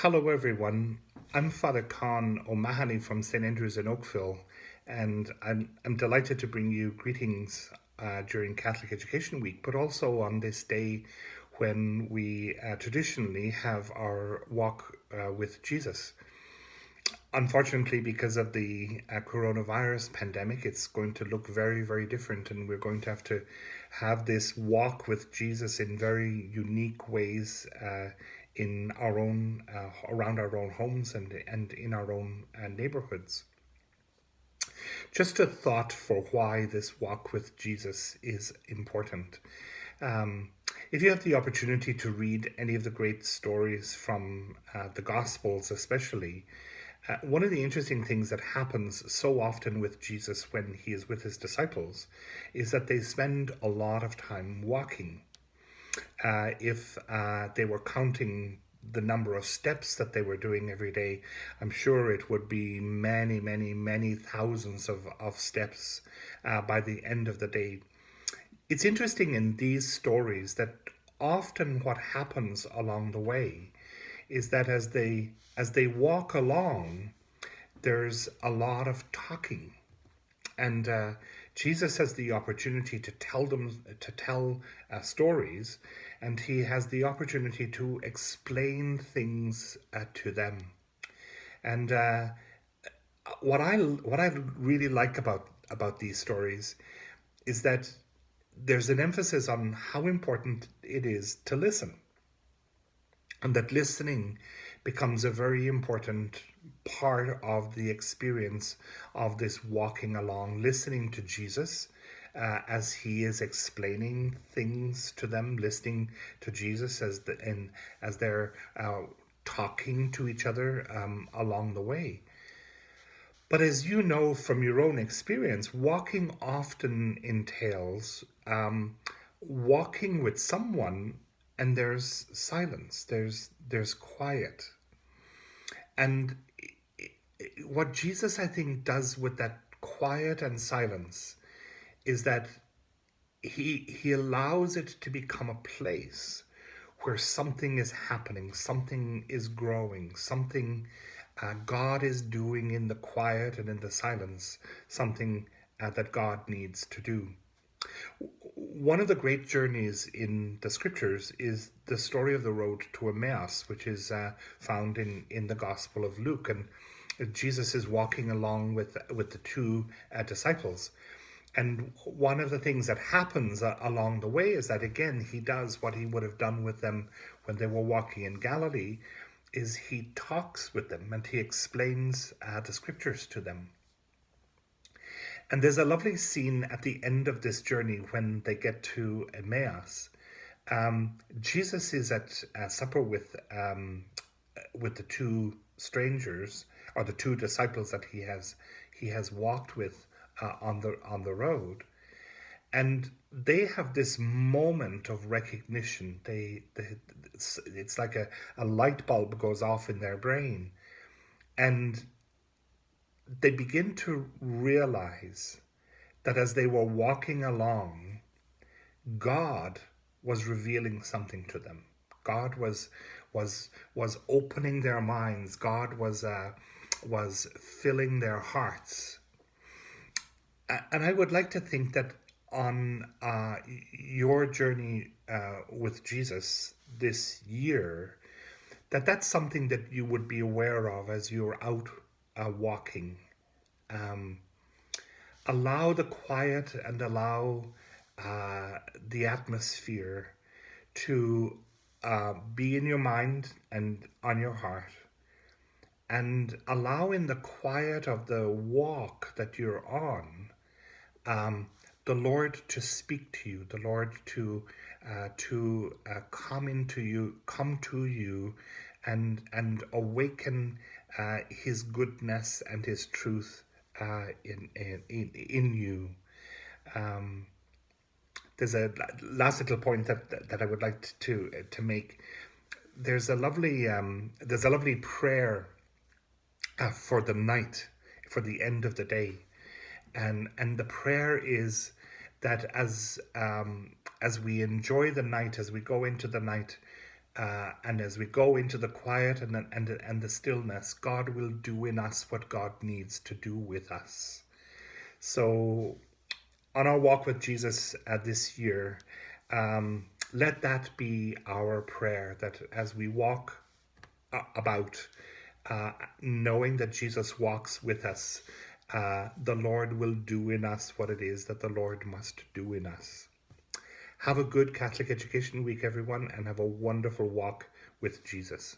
Hello, everyone. I'm Father Con O'Mahony from St. Andrews in Oakville, and I'm delighted to bring you greetings during Catholic Education Week, but also on this day when we traditionally have our walk with Jesus. Unfortunately, because of the coronavirus pandemic, it's going to look very, very different, and we're going to have this walk with Jesus in very unique ways in our own, around our own homes and in our own neighborhoods. Just a thought for why this walk with Jesus is important. Um, if you have the opportunity to read any of the great stories from the Gospels, especially, one of the interesting things that happens so often with Jesus when he is with his disciples is that they spend a lot of time walking. If they were counting the number of steps that they were doing every day, I'm sure it would be many, many, many thousands of steps by the end of the day. It's interesting in these stories that often what happens along the way is that as they walk along, there's a lot of talking, and Jesus has the opportunity to tell stories, and he has the opportunity to explain things to them. And what I really like about these stories is that there's an emphasis on how important it is to listen, and that listening becomes a very important part of the experience of this walking along, listening to Jesus as he is explaining things to them, listening to Jesus as they're talking to each other along the way. But as you know from your own experience, walking often entails walking with someone, and there's silence, there's quiet. And what Jesus, I think, does with that quiet and silence is that he allows it to become a place where something is happening, something is growing, something God is doing in the quiet and in the silence, something that God needs to do. One of the great journeys in the scriptures is the story of the road to Emmaus, which is found in the Gospel of Luke. And Jesus is walking along with the two disciples. And one of the things that happens along the way is that, again, he does what he would have done with them when they were walking in Galilee, is he talks with them and he explains the scriptures to them. And there's a lovely scene at the end of this journey when they get to Emmaus. Jesus is at supper with the two strangers, or the two disciples that he has walked with on the road, and they have this moment of recognition. It's like a light bulb goes off in their brain, and they begin to realize that as they were walking along, God was revealing something to them. God was opening their minds. God was filling their hearts. And I would like to think that on your journey with Jesus this year, that's something that you would be aware of as you're out walking. Um, Allow the quiet and allow the atmosphere to be in your mind and on your heart, and allow in the quiet of the walk that you're on the Lord to speak to you, the Lord to come to you, and awaken His goodness and His truth in you. There's a last little point that I would like to make. There's a lovely prayer for the night, for the end of the day, and the prayer is that as we enjoy the night, as we go into the night, And as we go into the quiet and the stillness, God will do in us what God needs to do with us. So on our walk with Jesus this year, let that be our prayer, that as we walk about, knowing that Jesus walks with us, the Lord will do in us what it is that the Lord must do in us. Have a good Catholic Education Week, everyone, and have a wonderful walk with Jesus.